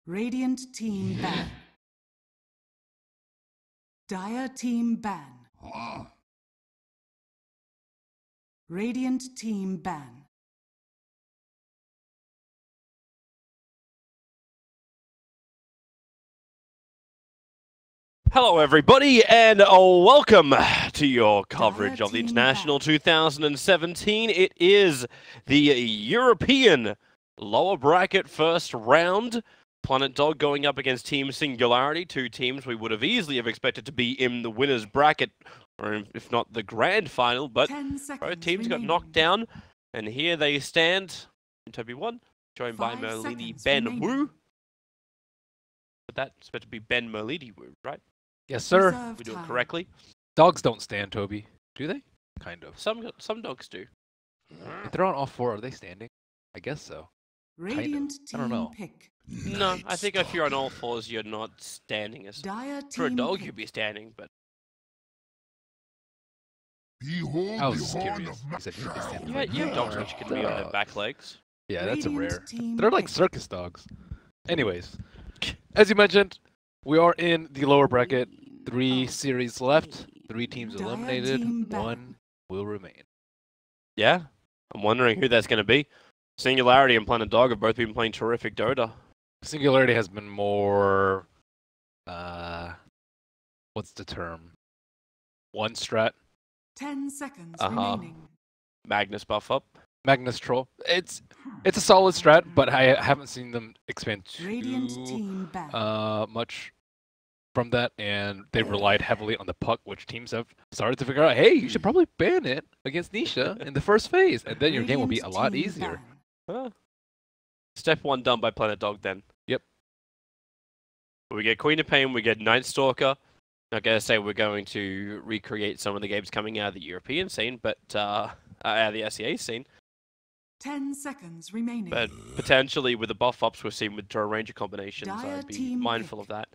Radiant team ban. Dire team ban. Radiant team ban. Hello everybody and welcome to your coverage of the International 2017. It is the European lower bracket first round. Planet Dog going up against Team Singularity, two teams we would have easily have expected to be in the winner's bracket, or if not the grand final, but both teams got knocked down, and here they stand in Toby 1, joined by Merlini Ben Wu. But that's supposed to be Ben Merlini Wu, right? Yes, sir. We do it correctly. Dogs don't stand, Toby. Do they? Kind of. Some dogs do. If they're on all four, are they standing? I guess so. Radiant I don't know. pick. No, I think if you're on all fours, you're not standing. As for a dog, you'd be standing, but... I was just curious. You said you'd be standing. Yeah, dogs which can be on their back legs. Yeah, that's a rare. They're like circus dogs. Anyways, as you mentioned, we are in the lower bracket. 3 series left. 3 teams eliminated. 1 will remain. Yeah, I'm wondering who that's going to be. Singularity and Planet Dog have both been playing terrific Dota. Singularity has been more... what's the term? One strat. 10 seconds remaining. Magnus buff up. Magnus Troll. It's a solid strat, but I haven't seen them expand too much from that, and they've relied heavily on the puck, which teams have started to figure out, hey, you should probably ban it against Nisha in the first phase, and then your game will be a lot easier. Step 1 done by Planet Dog then. Yep. We get Queen of Pain, we get Night Stalker. Not going to say we're going to recreate some of the games coming out of the European scene, but out of the SEA scene. 10 seconds remaining. But potentially with the buff ups we're seeing with Draw Ranger combinations, I'd be mindful of that.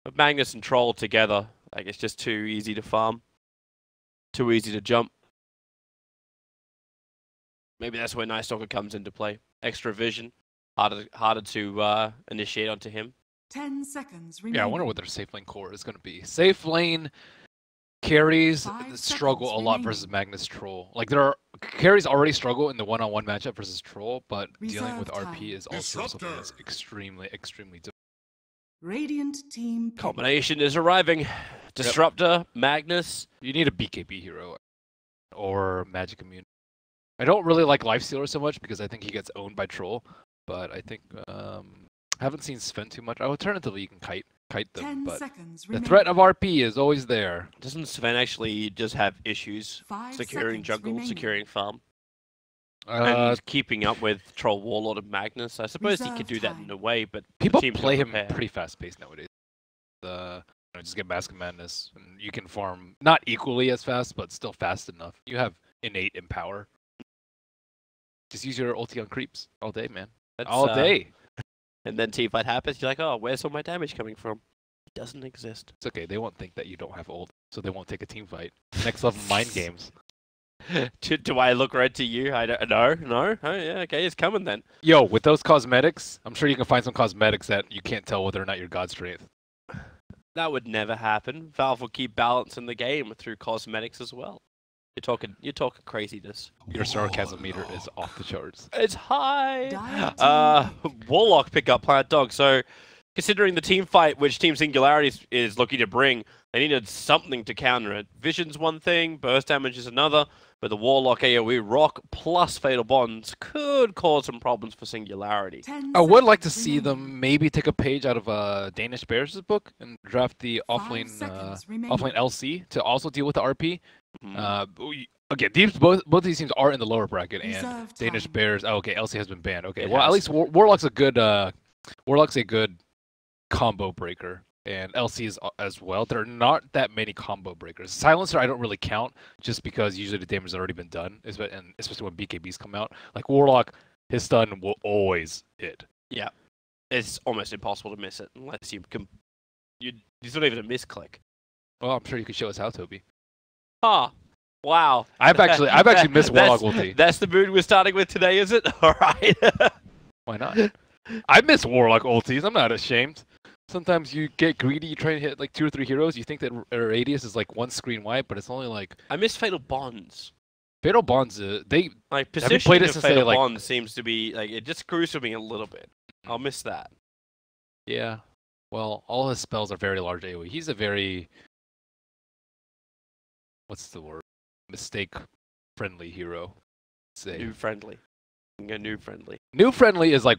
But Magnus and Troll together, like, it's just too easy to farm. Too easy to jump. Maybe that's where Night Stalker comes into play. Extra vision, harder to initiate onto him. 10 seconds remaining. Yeah, I wonder what their safe lane core is going to be. Safe lane carries struggle a lot versus Magnus Troll. Like, there are carries already struggle in the one-on-one matchup versus Troll, but dealing with RP is also something that's extremely difficult. Radiant team combination is arriving. Disruptor, Magnus. You need a BKB hero or Magic Immune. I don't really like Lifestealer so much because I think he gets owned by Troll, but I think I haven't seen Sven too much. I alternatively you can kite them, but the threat of RP is always there. Doesn't Sven actually just have issues securing jungle, securing farm? And he's keeping up with Troll, Warlord, and Magnus. I suppose he could do that in a way, but people play him pretty fast-paced nowadays. Just get Mask of Madness, and you can farm not equally as fast, but still fast enough. You have innate empower. Just use your ulti on creeps all day, man. All day. And then team fight happens, you're like, oh, where's all my damage coming from? It doesn't exist. It's okay, they won't think that you don't have ult, so they won't take a team fight. Next level mind games. Do I look red to you? I don't. No. Oh yeah, okay, it's coming then. Yo, with those cosmetics, I'm sure you can find some cosmetics that you can't tell whether or not you're God Strength. That would never happen. Valve will keep balance in the game through cosmetics as well. You're talking craziness. Your sarcasm meter is off the charts. It's high. Warlock pick up Planet Dog. So, considering the team fight which Team Singularity is looking to bring, they needed something to counter it. Vision's one thing, burst damage is another, but the Warlock AoE Rock plus Fatal Bonds could cause some problems for Singularity. I would like to see them maybe take a page out of Danish Bears' book and draft the offlane LC to also deal with the RP. Again, both these teams are in the lower bracket, and Danish Bears. Oh, okay, LC has been banned. Okay, well at least Warlock's a good combo breaker, and LC is as well. There are not that many combo breakers. Silencer I don't really count, just because usually the damage has already been done, and especially when BKBs come out. Like Warlock, his stun will always hit. Yeah, it's almost impossible to miss it unless you can. It's not even a misclick. Well, I'm sure you could show us how, Toby. Ah, wow. I've actually missed Warlock ulti. That's the mood we're starting with today, is it? All right. Why not? I miss Warlock ultis. I'm not ashamed. Sometimes you get greedy, you try to hit like 2 or 3 heroes, you think that a radius is like 1 screen wide, but it's only like... I miss Fatal Bonds. Fatal Bonds, they... Like, Have you played positioning it of since Fatal they, like... Bonds seems to be, like, it just screws with me a little bit. I'll miss that. Yeah. Well, all his spells are very large AoE. He's a very... What's the word? Mistake-friendly hero. Say. New friendly. Yeah, new friendly. New friendly is like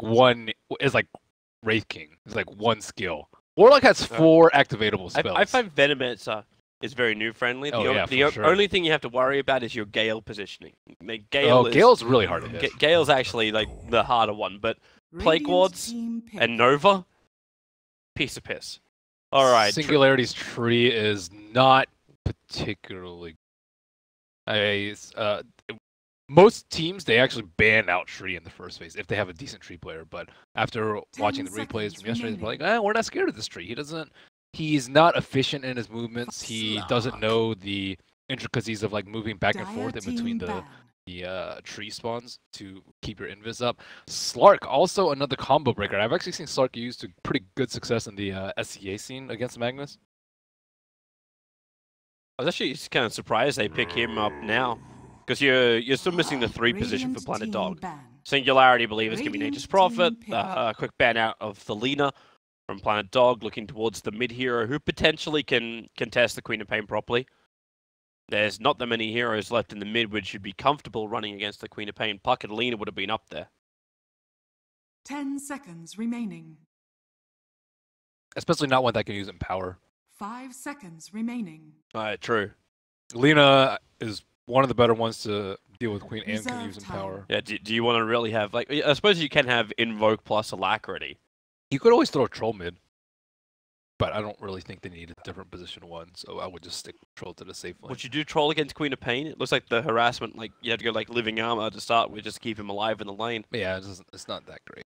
Wraith King. It's like 1 skill. Warlock has 4 activatable spells. I find Venomancer is very new friendly. The only thing you have to worry about is your Gale positioning. Like, Gale's really hard to hit. Gale's actually like the harder one, but Plague Radiant Wards team pick. and Nova, piece of piss. All right. Singularity's tree is not particularly... most teams, they actually ban out tree in the first phase if they have a decent tree player. But after watching the replays from yesterday, they're like, we're not scared of this tree. He's not efficient in his movements. He doesn't know the intricacies of like moving back and forth in between the tree spawns to keep your invis up. Slark, also another combo breaker. I've actually seen Slark used to pretty good success in the SCA scene against Magnus. I was actually kind of surprised they pick him up now. Because you're still missing the 3 position for Planet Dog. Singularity, Believers, Give Me Nature's Prophet. Quick ban out of the Lina from Planet Dog, looking towards the mid hero who potentially can contest the Queen of Pain properly. There's not that many heroes left in the mid which should be comfortable running against the Queen of Pain. Puck and Lina would have been up there. 10 seconds remaining. Especially not one that can use Empower. 5 seconds remaining. True. Lina is one of the better ones to deal with Queen and can use Empower. Yeah, do you want to really have, like, I suppose you can have Invoke plus Alacrity. You could always throw a Troll mid, but I don't really think they need a different position 1, so I would just stick Troll to the safe lane. Would you do Troll against Queen of Pain? It looks like the harassment, like, you have to go, like, Living Armor to start with just to keep him alive in the lane. Yeah, it's not that great.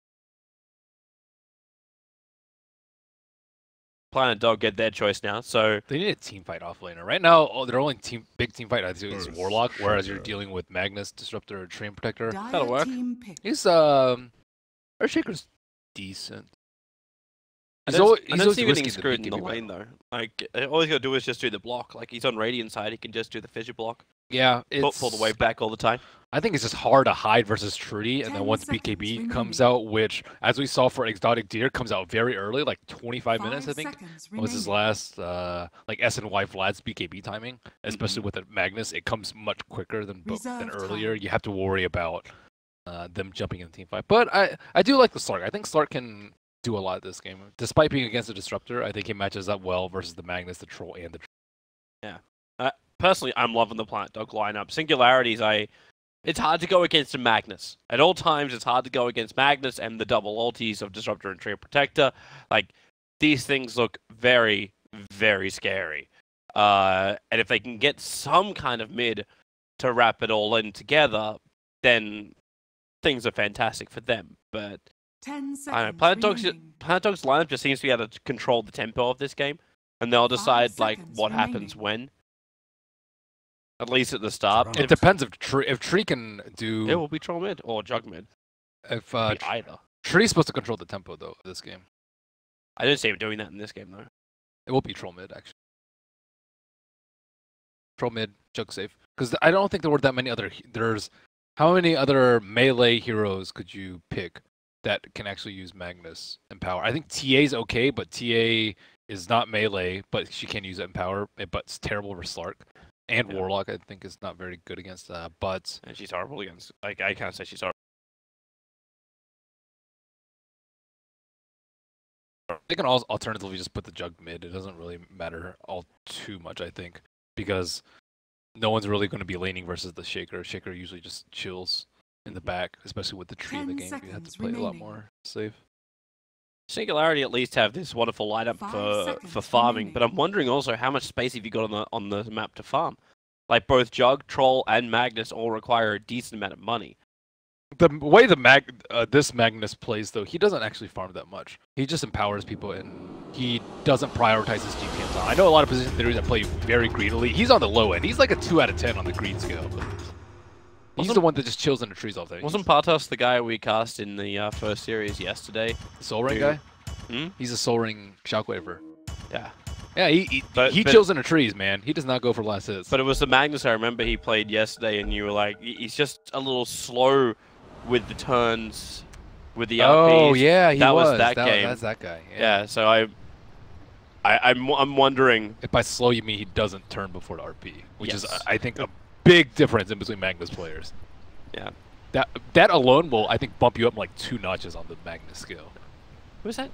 Planet Dog get their choice now, so... They need a team fight off laner. Right now, their only big team fight I do is Warlock, whereas you're dealing with Magnus, Disruptor, Train Protector. That'll work. He's, Earthshaker's decent. I don't see anything screwed in the lane, though. Like, all he's got to do is just do the block. Like, he's on Radiant side, he can just do the fissure block. Yeah, it's... Pull the wave back all the time. I think it's just hard to hide versus Tree, and then once BKB comes out, which, as we saw for Exotic Deer, comes out very early, like 25 minutes, I think, was his last, like, SNY Vlad's BKB timing, especially with the Magnus. It comes much quicker than earlier. You have to worry about them jumping in the team fight. But I do like the Slark. I think Slark can do a lot of this game. Despite being against the Disruptor, I think he matches up well versus the Magnus, the Troll, and the Tree. Yeah. Personally, I'm loving the Planet Dog lineup. Singularities, it's hard to go against a Magnus. At all times, it's hard to go against Magnus and the double ultis of Disruptor and Tree Protector. Like, these things look very, very scary. And if they can get some kind of mid to wrap it all in together, then things are fantastic for them. But 10 seconds I don't know, Planet Dog's lineup just seems to be able to control the tempo of this game, and they'll decide like what happens when. At least at the start. It depends if Tree can do... It will be Troll mid or Jug mid. If either. Tree's supposed to control the tempo, though, of this game. I didn't see him doing that in this game, though. It will be Troll mid, actually. Troll mid, Jug safe. Because I don't think there were that many other... How many other melee heroes could you pick that can actually use Magnus Empower? I think TA's okay, but TA is not melee, but she can use Empower, but it's terrible for Slark. And Warlock, I think, is not very good against Butts. And she's horrible against... Like, I can't say she's horrible. They can also alternatively just put the Jug mid. It doesn't really matter all too much, I think. Because no one's really going to be laning versus the Shaker. Shaker usually just chills in the back, especially with the Tree in the game. You have to play a lot more safe. Singularity at least have this wonderful lineup for farming, but I'm wondering also how much space have you got on the map to farm? Like both Jug, Troll, and Magnus all require a decent amount of money. The way this Magnus plays, though, he doesn't actually farm that much. He just empowers people, and he doesn't prioritize his GP time. I know a lot of position theories that play very greedily. He's on the low end. He's like a 2 out of 10 on the greed scale. But He's the one that just chills in the trees all day. Wasn't Partos the guy we cast in the first series yesterday? Soul Ring guy? He's a Soul Ring Shockwaver. Yeah. Yeah, he chills in the trees, man. He does not go for last hits. But it was the Magnus I remember he played yesterday, and you were like, he's just a little slow with the turns, with the RPs. Oh yeah, that was that game. That's that guy. Yeah. So I'm wondering if by slow you mean he doesn't turn before the RP, which is Yes. I think a big difference in between Magnus players. Yeah. That alone will I think bump you up like 2 notches on the Magnus scale. What was that?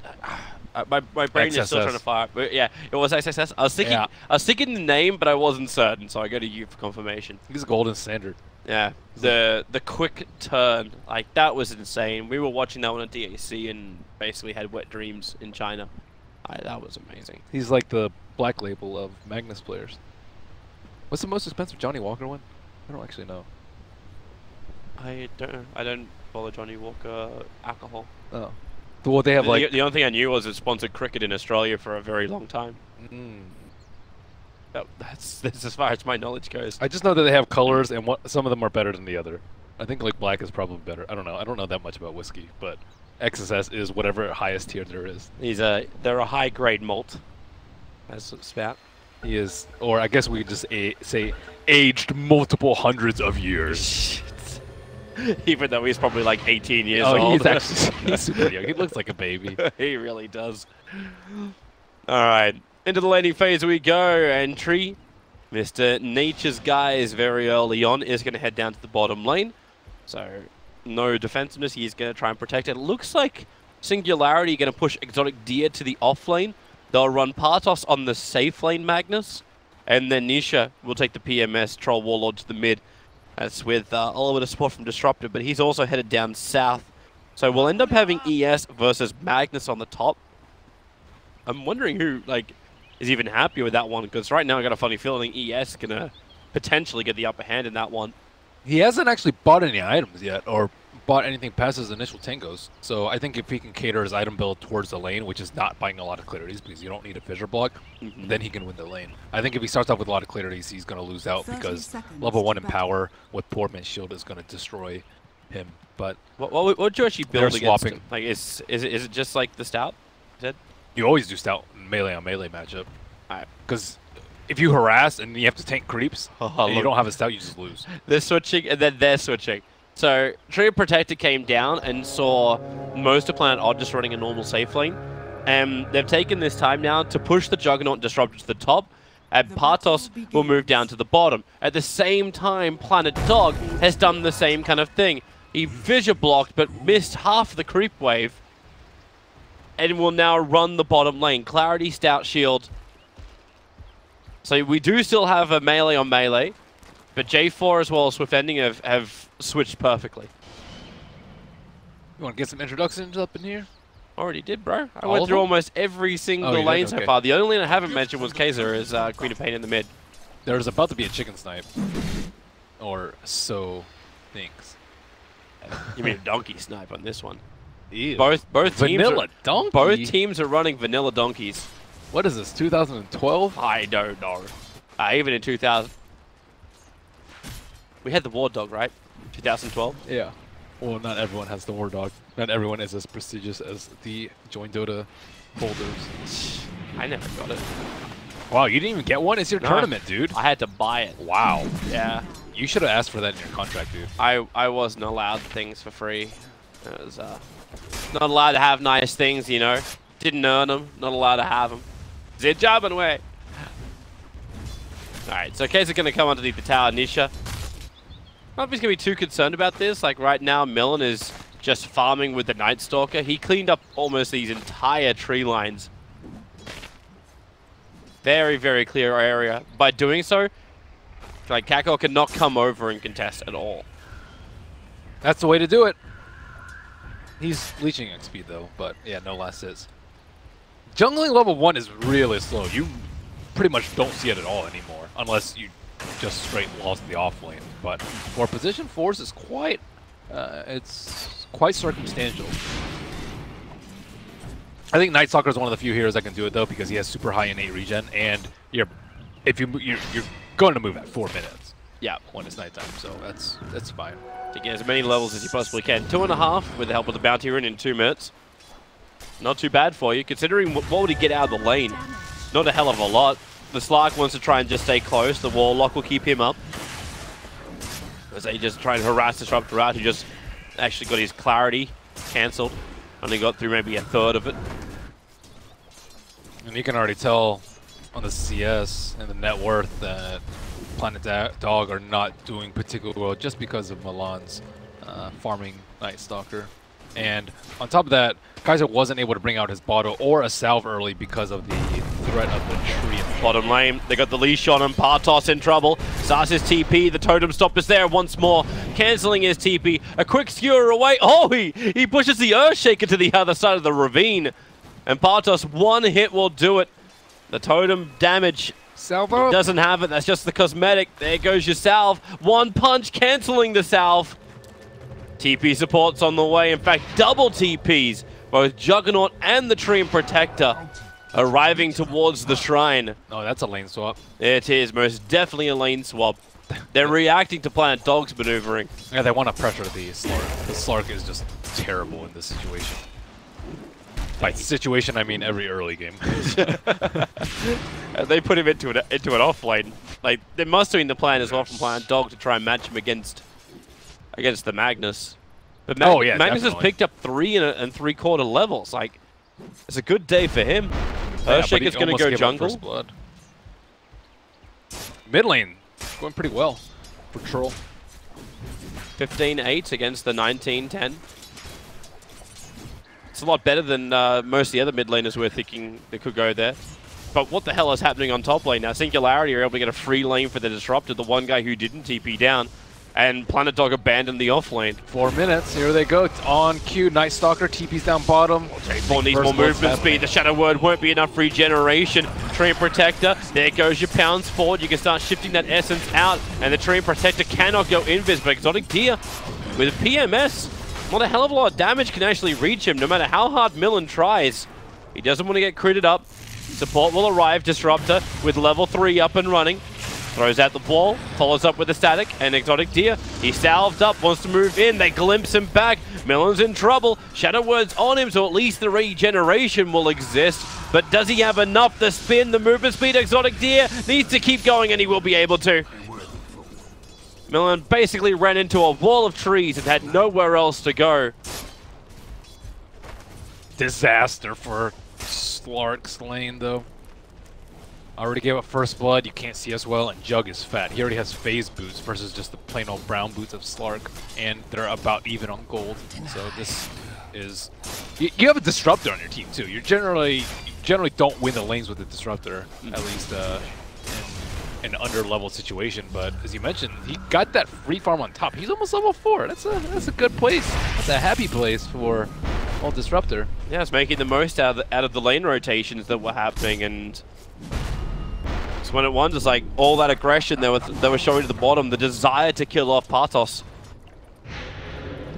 My brain is still trying to fire. But yeah, it was XSS. I was thinking the name, but I wasn't certain, so I go to you for confirmation. He's golden standard. Yeah, the quick turn, like that was insane. We were watching that one at DAC and basically had wet dreams in China. That was amazing. He's like the black label of Magnus players. What's the most expensive Johnny Walker one? I don't actually know. I don't follow Johnny Walker alcohol. Oh. Well, they have like the only thing I knew was it sponsored cricket in Australia for a very long time. That's as far as my knowledge goes. I just know that they have colors, and some of them are better than the other. I think like black is probably better. I don't know. I don't know that much about whiskey, but XSS is whatever highest tier there is. They're a high grade malt. That's spout. He is, or I guess we could just say aged multiple hundreds of years. Even though he's probably like 18 years old. old. He's super young. He looks like a baby. He really does. All right, into the laning phase we go. Entry. Mr. Nature's Guys very early on is going to head down to the bottom lane. So no defensiveness. He's going to try and protect it. It looks like Singularity going to push Exotic Deer to the off lane. They'll run Partos on the safe lane Magnus. And then Nisha will take the PMS Troll Warlord to the mid. That's with a little bit of support from Disruptor, but he's also headed down south. So we'll end up having ES versus Magnus on the top. I'm wondering who is even happier with that one, because right now I got a funny feeling ES is going to potentially get the upper hand in that one. He hasn't actually bought any items yet, or bought anything past his initial tangos. So I think if he can cater his item build towards the lane, which is not buying a lot of clarities because you don't need a fissure block, then he can win the lane. I think if he starts off with a lot of clarities, he's going to lose out because level 1 in power with Poor Man's Shield is going to destroy him. But what would you actually build against him? Like, is it just like the Stout? You always do Stout melee on melee matchup. Because if you harass and you have to tank creeps, and you don't have a Stout, you just lose. They're switching, and then they're switching. So, Tree Protector came down and saw most of Planet Odd just running a normal safe lane. And they've taken this time now to push the Juggernaut Disruptor to the top, and Partos will move down to the bottom. At the same time, Planet Dog has done the same kind of thing. He fissure blocked, but missed half the creep wave, and will now run the bottom lane. Clarity, Stout Shield. So we do still have a melee on melee, but J4 as well as Swift Ending have switched perfectly. You want to get some introductions up in here? Already did, bro. I went through almost every single lane so far. The only lane I haven't mentioned was Kaiser as Queen of Pain in the mid. There's about to be a chicken snipe. Or so thinks. You mean a donkey snipe on this one? Ew. Both vanilla donkey? Both teams are running vanilla donkeys. What is this, 2012? I don't know. Even in 2000. We had the War Dog, right? 2012? Yeah. Well, not everyone has the War Dog. Not everyone is as prestigious as the Join Dota holders. I never got it. Wow, you didn't even get one? It's your tournament, dude. I had to buy it. Wow. Yeah. You should have asked for that in your contract, dude. I wasn't allowed things for free. I was not allowed to have nice things, you know. Didn't earn them. Not allowed to have them. It's a job and way. Alright, so Kay's going to come underneath the tower, Nisha. I don't know if he's going to be too concerned about this. Like right now, Millen is just farming with the Night Stalker. He cleaned up almost these entire tree lines. Very, very clear area. By doing so, like Kako cannot come over and contest at all. That's the way to do it. He's leeching XP though, but yeah, no last hits. Jungling level 1 is really slow. You pretty much don't see it at all anymore, unless you just straight lost the off lane. But for position 4s, it's quite, circumstantial. I think Night Stalker is one of the few heroes that can do it though, because he has super high innate regen, and you're going to move at 4 minutes. when it's nighttime, so that's fine. To get as many levels as you possibly can. 2.5 with the help of the bounty rune in 2 minutes. Not too bad for you, considering what would he get out of the lane? Not a hell of a lot. The Slark wants to try and just stay close. The Warlock will keep him up. As they just try and harass Disruptor out, who just actually got his clarity cancelled. Only got through maybe a third of it. And you can already tell on the CS and the net worth that Planet Dog are not doing particularly well just because of Milan's farming Night Stalker. And on top of that, Kaiser wasn't able to bring out his bottle or a salve early because of the threat of the tree. Bottom lane, they got the leash on him. Partos in trouble. Starts his TP. The totem stop is there once more, cancelling his TP. A quick skewer away. Oh, he pushes the Earthshaker to the other side of the ravine. And Partos, one hit will do it. The totem damage Salvo doesn't have it. That's just the cosmetic. There goes your salve. One punch cancelling the salve. TP support's on the way. In fact, double TPs. Both Juggernaut and the Treant Protector arriving towards the shrine. Oh, that's a lane swap. It is most definitely a lane swap. They're reacting to Planet Dog's maneuvering. Yeah, they want to pressure the Slark. The Slark is just terrible in this situation. By situation, I mean every early game. They put him into an off lane. Like, there must have been the plan as well from Planet Dog to try and match him against the Magnus. But Magnus definitely has picked up 3 and 3/4 levels. Like, it's a good day for him. Earthshaker's going to go jungle. Mid lane going pretty well for Troll. 15-8 against the 19-10. It's a lot better than most of the other mid laners we're thinking that could go there. But what the hell is happening on top lane now? Singularity are able to get a free lane for the Disruptor, the one guy who didn't TP down. And Planet Dog abandoned the off lane. 4 minutes, here they go. It's on cue, Night Stalker, TP's down bottom. J4 needs more movement speed. The Shadow Word won't be enough regeneration. Treant Protector, there goes your pounds forward. You can start shifting that essence out. And the Treant Protector cannot go invis, but Exotic Deer with PMS. Not a hell of a lot of damage can actually reach him, no matter how hard Millen tries. He doesn't want to get critted up. Support will arrive. Disruptor with level 3 up and running. Throws out the ball, follows up with a static, and Exotic Deer. He's salved up, wants to move in. They glimpse him back. Millen's in trouble. Shadow Word's on him, so at least the regeneration will exist. But does he have enough to spin the movement speed? Exotic Deer needs to keep going, and he will be able to. Millen basically ran into a wall of trees and had nowhere else to go. Disaster for Slark's lane, though. Already gave up first blood, you can't see as well, and Jug is fat. He already has phase boots versus just the plain old brown boots of Slark, and they're about even on gold. So this is... You have a Disruptor on your team, too. You generally don't win the lanes with a Disruptor, at least in an under-level situation. But as you mentioned, he got that free farm on top. He's almost level 4. That's a good place. That's a happy place for old Disruptor. Yeah, it's making the most out of the lane rotations that were happening, and... when it wonders, like, all that aggression they were showing to the bottom, the desire to kill off Partos,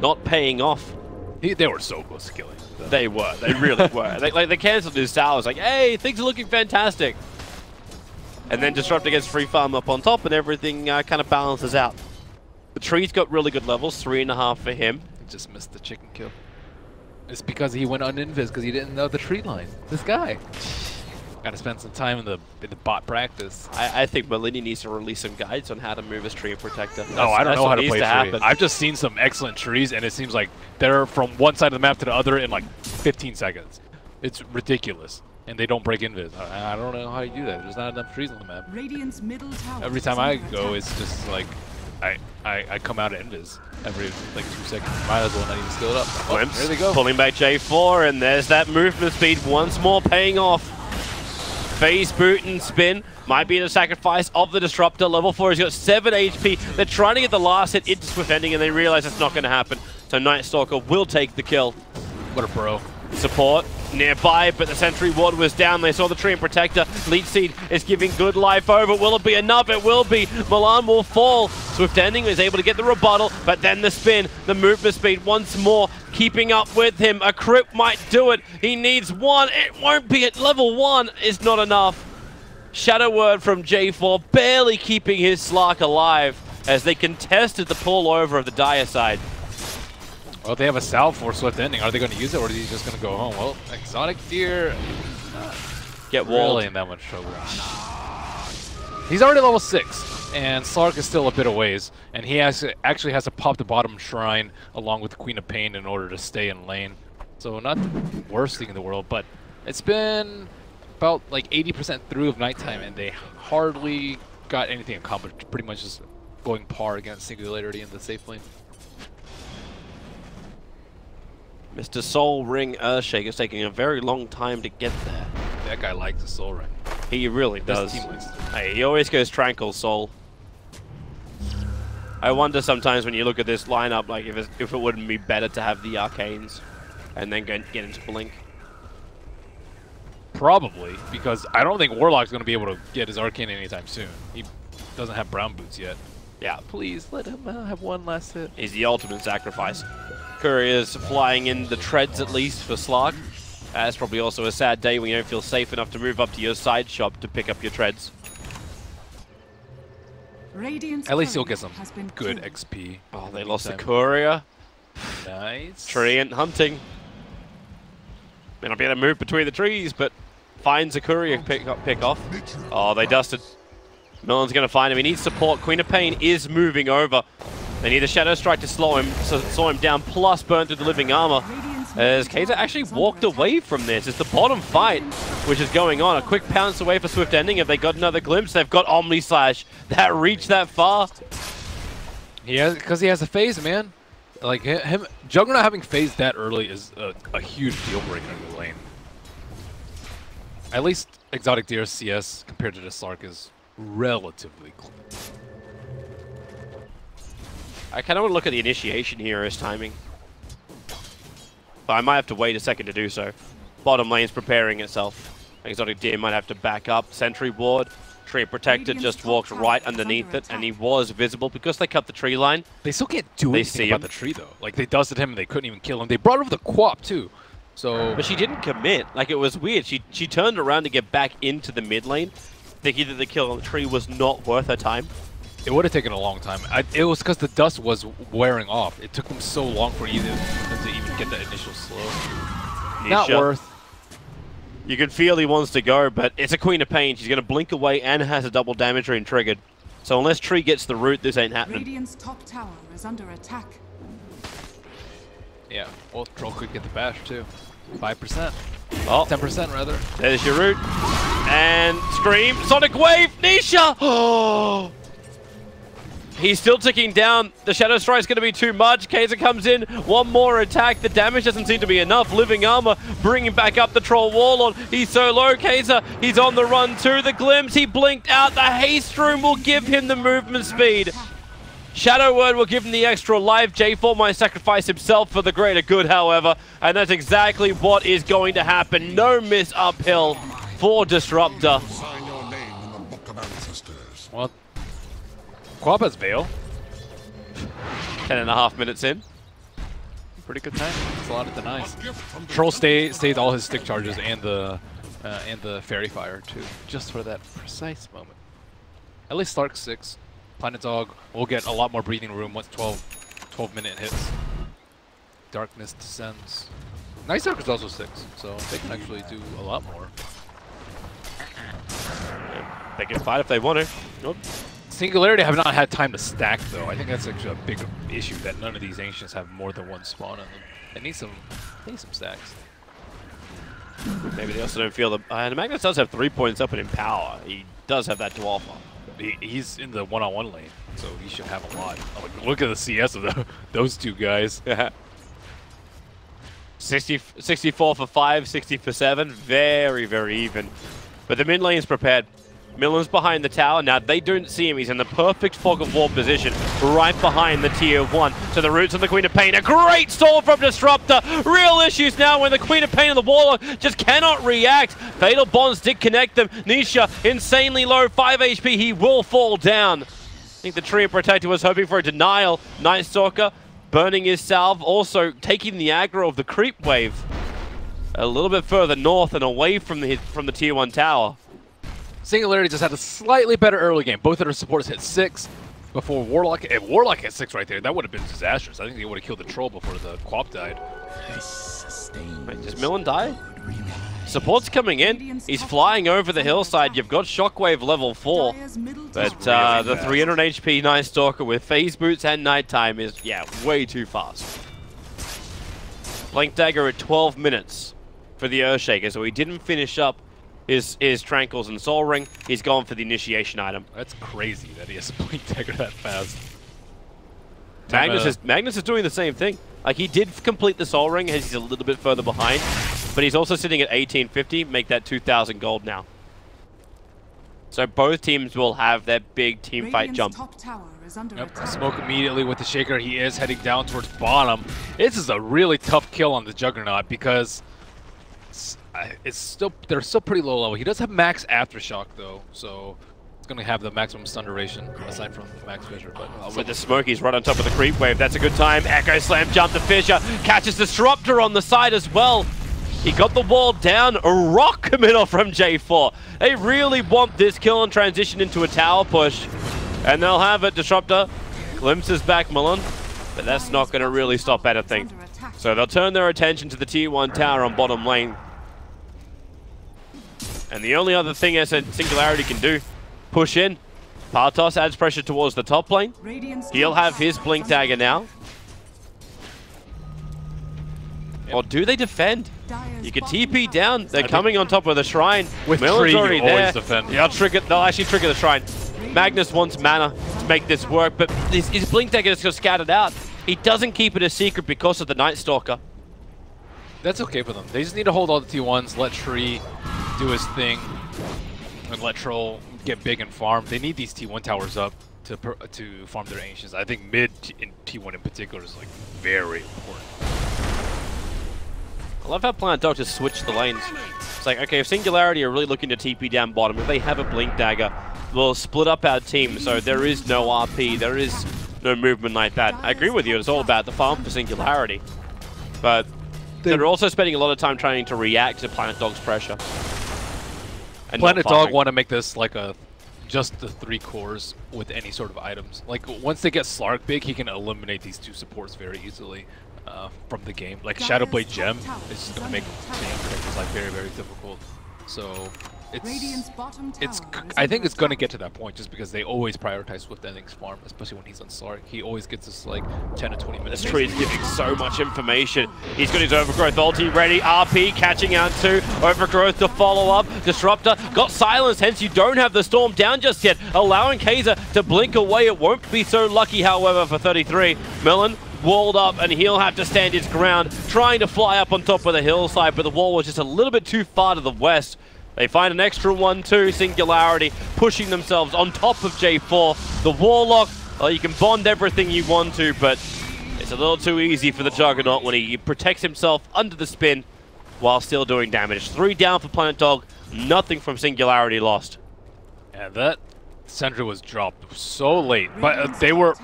not paying off. They were so close to killing. They were. They really were. They cancelled his towers. Like, hey, things are looking fantastic. And then Disruptor gets free farm up on top, and everything kind of balances out. The tree's got really good levels, 3.5 for him. He just missed the chicken kill. It's because he went uninvis because he didn't know the tree line. This guy. Got to spend some time in the bot practice. I think Malini needs to release some guides on how to move his Treant Protector. I don't know how to play tree. I've just seen some excellent trees, and it seems like they're from one side of the map to the other in like 15 seconds. It's ridiculous, and they don't break invis. I don't know how you do that. There's not enough trees on the map. Radiant's middle tower Every time I go, it's just like I come out of invis every like 2 seconds. Might as well not even steal it up. Oh, there they go. Pulling back J4, and there's that movement speed once more paying off. Phase boot and spin might be the sacrifice of the Disruptor. Level 4, he's got 7 HP. They're trying to get the last hit into Swift Ending, and they realize it's not going to happen. So Night Stalker will take the kill. What a bro. Support nearby, but the Sentry Ward was down. They saw the Treant Protector. Leech Seed is giving good life over. Will it be enough? It will be. Milan will fall. Swift Ending is able to get the rebuttal, but then the spin, the movement speed once more, keeping up with him. A crit might do it. He needs one. It won't be at level 1. Is not enough. Shadow Word from J4, barely keeping his Slark alive. as they contested the pull over of the Dire side. Well, they have a salve for Swift Ending. Are they going to use it, or are they just going to go home? Well, Exotic Deer Get walled. really in that much trouble. He's already level 6, and Slark is still a bit of ways, and he actually has to pop the bottom shrine along with the Queen of Pain in order to stay in lane. So not the worst thing in the world, but it's been about like 80% through of nighttime, and they hardly got anything accomplished. Pretty much just going par against Singularity in the safe lane. Mr. Soul Ring Earthshaker's taking a very long time to get there. That guy likes the Soul Ring. He really does. His team likes it. Hey, he always goes Tranquil Soul. I wonder sometimes when you look at this lineup, like if it wouldn't be better to have the Arcanes and then get into Blink. Probably, because I don't think Warlock's going to be able to get his Arcane anytime soon. He doesn't have brown boots yet. Yeah. Please let him have one last hit. He's the ultimate sacrifice. Courier's flying in the treads at least for Slark. That's probably also a sad day when you don't feel safe enough to move up to your side shop to pick up your treads. Radiant's At least he'll get courier some has been good killed. XP. Oh, they lost the Anytime. Courier. Nice. Treant hunting. May not be able to move between the trees, but finds a Courier pick off. Oh, they dusted. Millen's going to find him. He needs support. Queen of Pain is moving over. They need a Shadow Strike to slow him down, plus burn through the living armor. As KeyArena actually walked away from this. It's the bottom fight which is going on. A quick pounce away for Swift Ending. Have they got another glimpse? They've got Omni Slash. That reached that far. Because he has a phase, man. Like him, Juggernaut having phase that early is a huge deal breaker in the lane. At least Exotic Deer CS compared to the Slark is relatively clean. I kind of want to look at the initiation hero's timing. But I might have to wait a second to do so. Bottom lane's preparing itself. Exotic Deer might have to back up. Sentry Ward. Tree Protector just walked right underneath it, and he was visible because they cut the tree line. They still can't do anything see about him. the tree, though. Like, they dusted him, and they couldn't even kill him. They brought over the Quap, too. So, But she didn't commit. Like, it was weird. She turned around to get back into the mid lane, thinking that the kill on the tree was not worth her time. it would have taken a long time. It was because the dust was wearing off. It took them so long for them to even get that initial slow. Not Nisha. worth. You can feel he wants to go, but it's a Queen of Pain. She's going to blink away and has a double damage rune triggered. So unless Tree gets the root, this ain't happening. Radiant's top tower is under attack. Yeah, well, Troll could get the bash too. 5%. Oh, 10% rather. there's your root. And Scream. Sonic Wave. Nisha. Oh. He's still ticking down. The Shadow Strike's going to be too much. KeyArena comes in. One more attack. The damage doesn't seem to be enough. Living Armor bringing back up the Troll Warlord. He's so low. KeyArena, he's on the run too. The glimpse, he blinked out. The Haste Rune will give him the movement speed. Shadow Word will give him the extra life. J4 might sacrifice himself for the greater good, however. And that's exactly what is going to happen. No miss uphill for Disruptor. Sign your name in the Book of Ancestors. Well, Quap has Veil. 10.5 minutes in. Pretty good time. It's a lot of denies. A gift from the Troll stayed all his stick charges and the Fairy Fire too, just for that precise moment. At least Stark 6. Planet Dog will get a lot more breathing room once 12-minute hits. Darkness descends. Night Dark is also 6, so they can actually do a lot more. They can fight if they want to. Nope. Singularity have not had time to stack though. I think that's actually a big issue that none of these Ancients have more than one spawn on them. They need some stacks. Maybe they also don't feel the... And Magnus does have 3 points up in power. He does have that to offer. He's in the one-on-one lane, so he should have a lot. Oh, look at the CS of those two guys. 64 for 5, 60 for 7. Very, very even. But the mid lane is prepared. Millen's behind the tower. Now, they don't see him. He's in the perfect fog of war position, right behind the tier 1. So the roots of the Queen of Pain. A great stall from Disruptor. Real issues now when the Queen of Pain and the Warlock just cannot react. Fatal Bonds did connect them. Nisha, insanely low, 5 HP. He will fall down. I think the Tree Protector was hoping for a denial. Night Stalker burning his salve. Also taking the aggro of the creep wave a little bit further north and away from the tier 1 tower. Singularity just had a slightly better early game. Both of their supports hit 6. before Warlock. If Warlock had 6 right there, that would have been disastrous. I think they would have killed the troll before the Quap died. Wait, does Millen die? Support's coming in. He's flying over the hillside. You've got Shockwave level 4. But the 300 HP Night Stalker with phase boots and nighttime is, yeah, way too fast. Blink Dagger at 12 minutes for the Earthshaker, so he didn't finish up his Tranquils and Soul Ring. He's gone for the initiation item. That's crazy that he has a Blink Dagger that fast. Magnus is doing the same thing. Like, he did complete the Soul Ring, as he's a little bit further behind, but he's also sitting at 1850, make that 2,000 gold now. So both teams will have their big team fight jump. Yep, smoke immediately with the Shaker. He is heading down towards bottom. This is a really tough kill on the Juggernaut because they're still pretty low level. He does have max Aftershock though, so it's going to have the maximum stun duration aside from max Fissure. But with the smoke, he's right on top of the creep wave. That's a good time. Echo Slam jump to Fissure. Catches Disruptor on the side as well. He got the wall down. A rock committal from J4. They really want this kill and transition into a tower push. And they'll have it. Disruptor glimpses back Millen, but that's not going to really stop anything. So they'll turn their attention to the tier 1 tower on bottom lane. And the only other thing Singularity can do, push in. Partos adds pressure towards the top lane. He'll have his Blink Dagger now. Or do they defend? You can TP down. They're coming on top of the shrine. With Millen's tree, already you there. always defend. Yeah, they'll actually trigger the shrine. Magnus wants mana to make this work, but his Blink Dagger is just scattered out. He doesn't keep it a secret because of the Night Stalker. That's okay for them. They just need to hold all the T1s, let Tree do his thing, and let Troll get big and farm. They need these T1 towers up to farm their Ancients. I think mid in T1 in particular is like very important. I love how Planet Dog just switched the lanes. It's like, okay, if Singularity are really looking to TP down bottom, if they have a Blink Dagger, we'll split up our team, so there is no RP, there is no movement like that. I agree with you, it's all about the farm for Singularity. But they're also spending a lot of time trying to react to Planet Dog's pressure. And Planet Dog want to make this like just the 3 cores with any sort of items. Like, once they get Slark big, he can eliminate these 2 supports very easily from the game. Like, Shadowblade Gem is going to make characters like very, very difficult. So I think it's going to get to that point just because they always prioritize Swift Ending's farm, especially when he's on Slark. He always gets us like 10 to 20 minutes. This tree is giving so much information. He's got his Overgrowth ulti ready. RP catching out too. Overgrowth to follow up. Disruptor got silenced, hence you don't have the Storm down just yet, allowing Kaiser to blink away. It won't be so lucky, however, for 33. Millen walled up, and he'll have to stand his ground, trying to fly up on top of the hillside, but the wall was just a little bit too far to the west. They find an extra one too, Singularity pushing themselves on top of J4. The Warlock, you can bond everything you want to, but it's a little too easy for the Juggernaut when he protects himself under the spin while still doing damage. 3 down for Planet Dog, nothing from Singularity lost. Yeah, that Sentry was dropped so late, but they were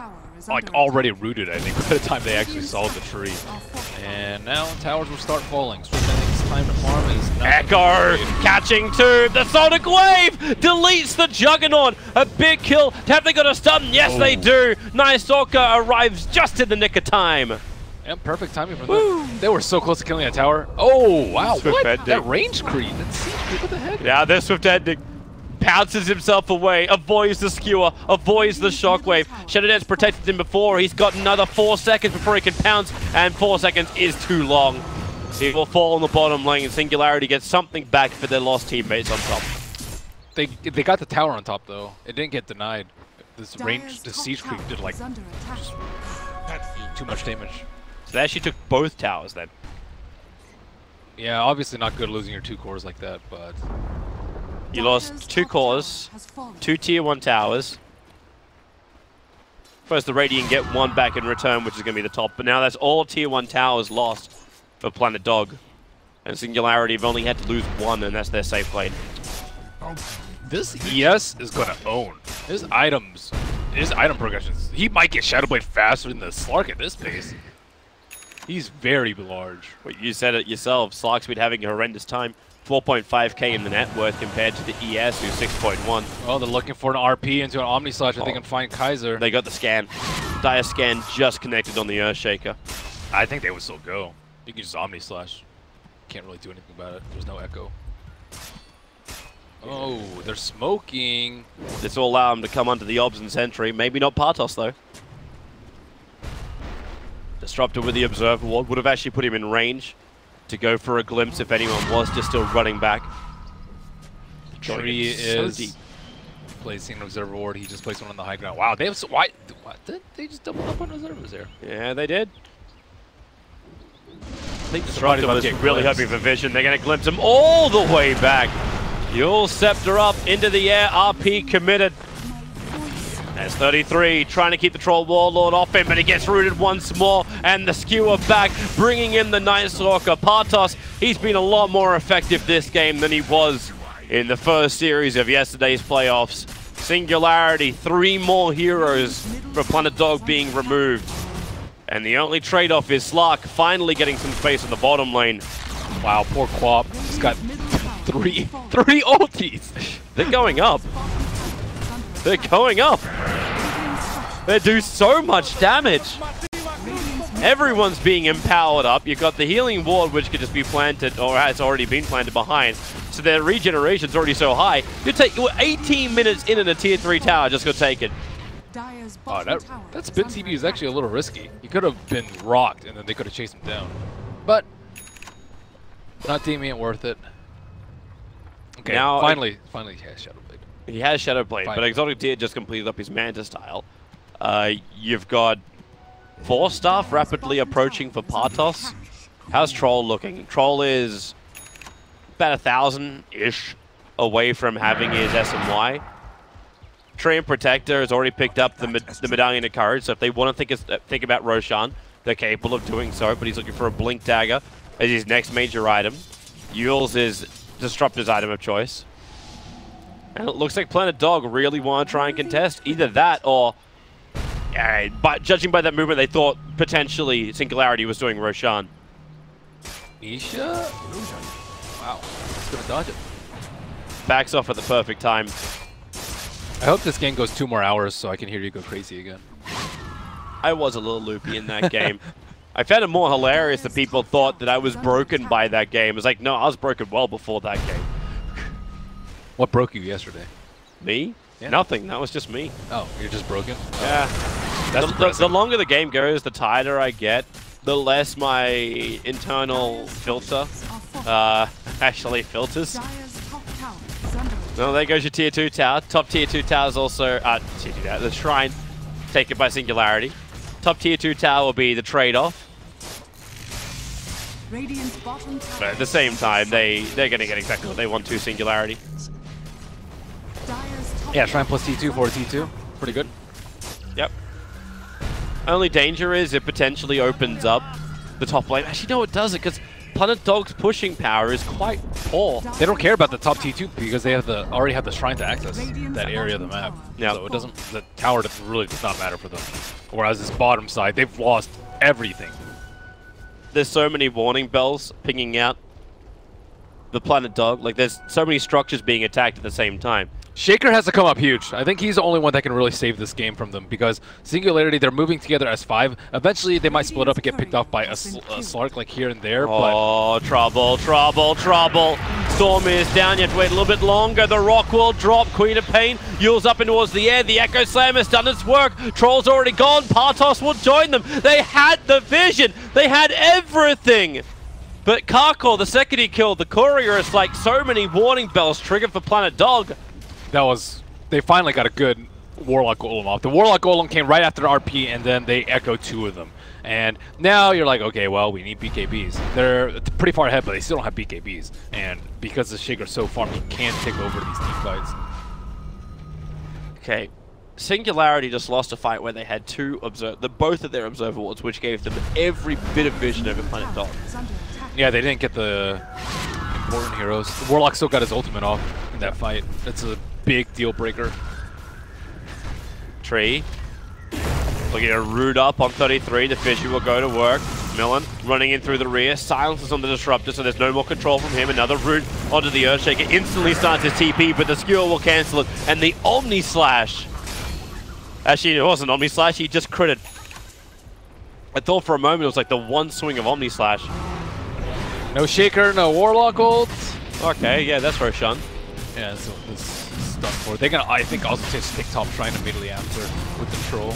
like already rooted, I think, by the time they actually saw the tree. And now towers will start falling. So time to farm is not Echo catching too. The Sonic Wave deletes the Juggernaut. A big kill. Have they got a stun? Yes, they do. Night Stalker arrives just in the nick of time. Yeah, perfect timing for them. They were so close to killing a tower. Oh, wow. Swift what? ending. That range creep. That siege creep. What the heck? Yeah, there's Swift Ending. Pounces himself away, avoids the skewer, avoids the shockwave. Shadow Dance protected him before. He's got another 4 seconds before he can pounce, and 4 seconds is too long. He will fall on the bottom lane, and Singularity gets something back for their lost teammates on top. They got the tower on top, though. It didn't get denied. This range, the siege creep did like just too much damage. So they actually took both towers then. Yeah, obviously not good losing your 2 cores like that, but You lost 2 cores, 2 tier 1 towers. First, the Radiant get 1 back in return, which is going to be the top. But now that's all tier 1 towers lost for Planet Dog. And Singularity have only had to lose 1, and that's their safe lane. This ES is going to own. His item progressions. He might get Shadowblade faster than the Slark at this pace. He's very large. Well, you said it yourself. Slark's been having a horrendous time. 4.5k in the net worth compared to the ES, who's 6.1. Oh, they're looking for an RP into an Omni Slash if they can find Kaiser. They got the scan. Dire scan just connected on the Earthshaker. I think they would still go. You can just Omni Slash. Can't really do anything about it. There's no echo. Oh, they're smoking. This will allow them to come under the Obs and Sentry. Maybe not Partos, though. Disruptor with the Observer Ward would have actually put him in range to go for a glimpse if anyone was just still running back. Tree is placing an Observer Ward. He just placed one on the high ground. Wow, they have why did they just double up on observers there? Yeah, they did. I think Disruptor was really hoping for vision. They're going to glimpse him all the way back. Yule Scepter up into the air. RP committed. There's 33 trying to keep the Troll Warlord off him, but he gets rooted once more. And the Skewer back, bringing in the Night Stalker. Partos, he's been a lot more effective this game than he was in the first series of yesterday's playoffs. Singularity, 3 more heroes for Planet Dog being removed. And the only trade-off is Slark finally getting some space in the bottom lane. Wow, poor Quap. He's got three ultis. They're going up. They're going up. They do so much damage. Everyone's being empowered up. You've got the healing ward, which could just be planted, or has already been planted behind. So their regeneration's already so high. You take 18 minutes in a tier 3 tower, just go take it. Oh, that spin TP is actually a little risky. He could have been rocked, and then they could have chased him down. But not deeming it worth it. Okay, now finally he has Shadowblade. He has Shadowblade, but Exotic Tier just completed up his Manta style. You've got 4 staff rapidly approaching for Partos. How's Troll looking? Troll is about 1,000-ish away from having his SMY. Tree and Protector has already picked up the Medallion of Courage, so if they want to think about Roshan, they're capable of doing so, but he's looking for a Blink Dagger as his next major item. Yule's is Disruptor's item of choice. And it looks like Planet Dog really want to try and contest either that or, but judging by that movement, they thought potentially Singularity was doing Roshan. Nisha? Wow, he's gonna dodge it. Backs off at the perfect time. I hope this game goes 2 more hours so I can hear you go crazy again. I was a little loopy in that game. I found it more hilarious that people thought that I was broken by that game. It's like, no, I was broken well before that game. What broke you yesterday? Me? Yeah. Nothing. That was just me. Oh, you're just broken? Yeah. The longer the game goes, the tighter I get, the less my internal filter actually filters. No, there goes your tier 2 tower. Top tier 2 tower is also tier 2 tower, the Shrine, taken by Singularity. Top tier 2 tower will be the trade-off. But at the same time, they're going to get exactly what they want to Singularity. Yeah, Shrine plus T2 for T2. Pretty good. Yep. Only danger is it potentially opens up the top lane. Actually, no, it doesn't, because Planet Dog's pushing power is quite poor. They don't care about the top T2 because they have already have the Shrine to access that area of the map. Yep. So it doesn't. The tower really does not matter for them. Whereas this bottom side, they've lost everything. There's so many warning bells pinging out the Planet Dog. Like, there's so many structures being attacked at the same time. Shaker has to come up huge. I think he's the only one that can really save this game from them because Singularity, they're moving together as 5. Eventually, they might split up and get picked off by a Slark like here and there. Oh, trouble, trouble, trouble. Storm is down. You have to wait a little bit longer. The rock will drop. Queen of Pain Yule's up and towards the air. The Echo Slam has done its work. Troll's already gone. Partos will join them. They had the vision. They had everything. But Karkor, the second he killed the Courier, it's like so many warning bells triggered for Planet Dog. They finally got a good Warlock Golem off. The Warlock Golem came right after the RP, and then they echoed 2 of them. And now you're like, okay, well, we need BKBs. They're pretty far ahead, but they still don't have BKBs. And because the Shaker's so farmed, he can't take over these team fights. Okay. Singularity just lost a fight where they had both of their Observer Wards, which gave them every bit of vision over Planet Dog. Yeah, they didn't get the important heroes. The Warlock still got his ultimate off in that fight. That's a big deal breaker. Tree looking to root up on 33. The Fissure will go to work. Millen running in through the rear, silences on the Disruptor, so there's no more control from him. Another route onto the Earthshaker, instantly starts his TP, but the skewer will cancel it. And the Omni Slash. Actually, it wasn't Omni Slash, he just critted. I thought for a moment it was like the one swing of Omni Slash. No Shaker, no Warlock ult. Okay, yeah, that's Roshan. Yeah, so this is done for. They're gonna, I think, also just take top shrine immediately after with the Troll.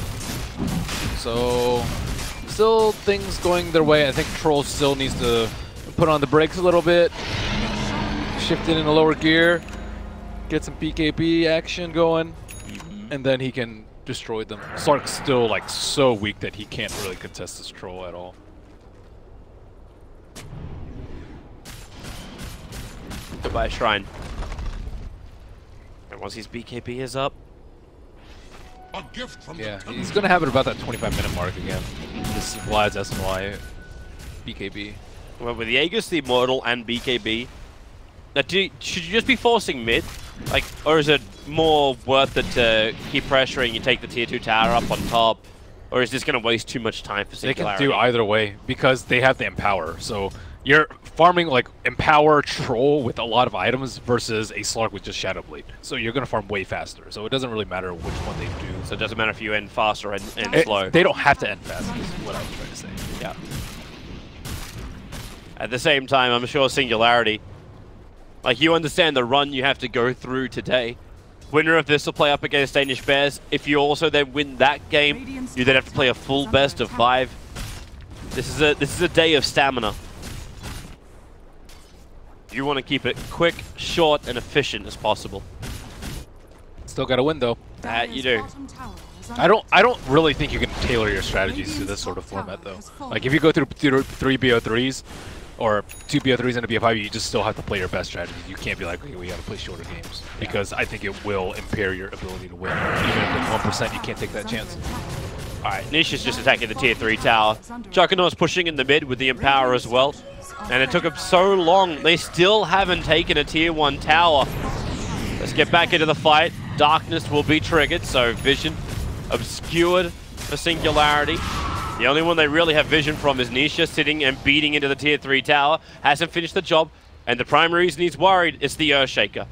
So, still things going their way. I think Troll still needs to put on the brakes a little bit. Shift it in a lower gear. Get some BKB action going. And then he can destroy them. Slark's still like so weak that he can't really contest this Troll at all. Goodbye, Shrine. And once his BKB is up. A gift from Yeah, he's going to have it about that 25-minute mark again. This Vlad's SNY BKB. Well, with the Aegis, the Immortal, and BKB, now should you just be forcing mid? Like, or is it more worth it to keep pressuring, you take the tier 2 tower up on top? Or is this going to waste too much time for Singularity? They can do either way because they have the Empower. So you're farming like Empower Troll with a lot of items versus a Slark with just Shadow Blade. So you're going to farm way faster. So it doesn't really matter which one they do. So it doesn't matter if you end fast or end slow. They don't have to end fast, is what I was trying to say. Yeah. At the same time, I'm sure Singularity, like, you understand the run you have to go through today. Winner of this will play up against Danish Bears. If you also then win that game, you then have to play a full best of 5. This is a day of stamina. You want to keep it quick, short, and efficient as possible. Still got to win though. That you do. I don't really think you can tailor your strategies to this sort of format though. Like if you go through 3 BO3s or 2 BO3s and a BO5, you just still have to play your best strategy. You can't be like, okay, we got to play shorter games because I think it will impair your ability to win. Even if it's 1%, you can't take that chance. Alright, Nish is just attacking the tier 3 tower. Juggernaut's pushing in the mid with the Empower as well. And it took him so long. They still haven't taken a tier 1 tower. Let's get back into the fight. Darkness will be triggered, so vision obscured for Singularity. The only one they really have vision from is Nisha, sitting and beating into the tier 3 tower. Hasn't finished the job, and the primary reason he's worried is the Earthshaker.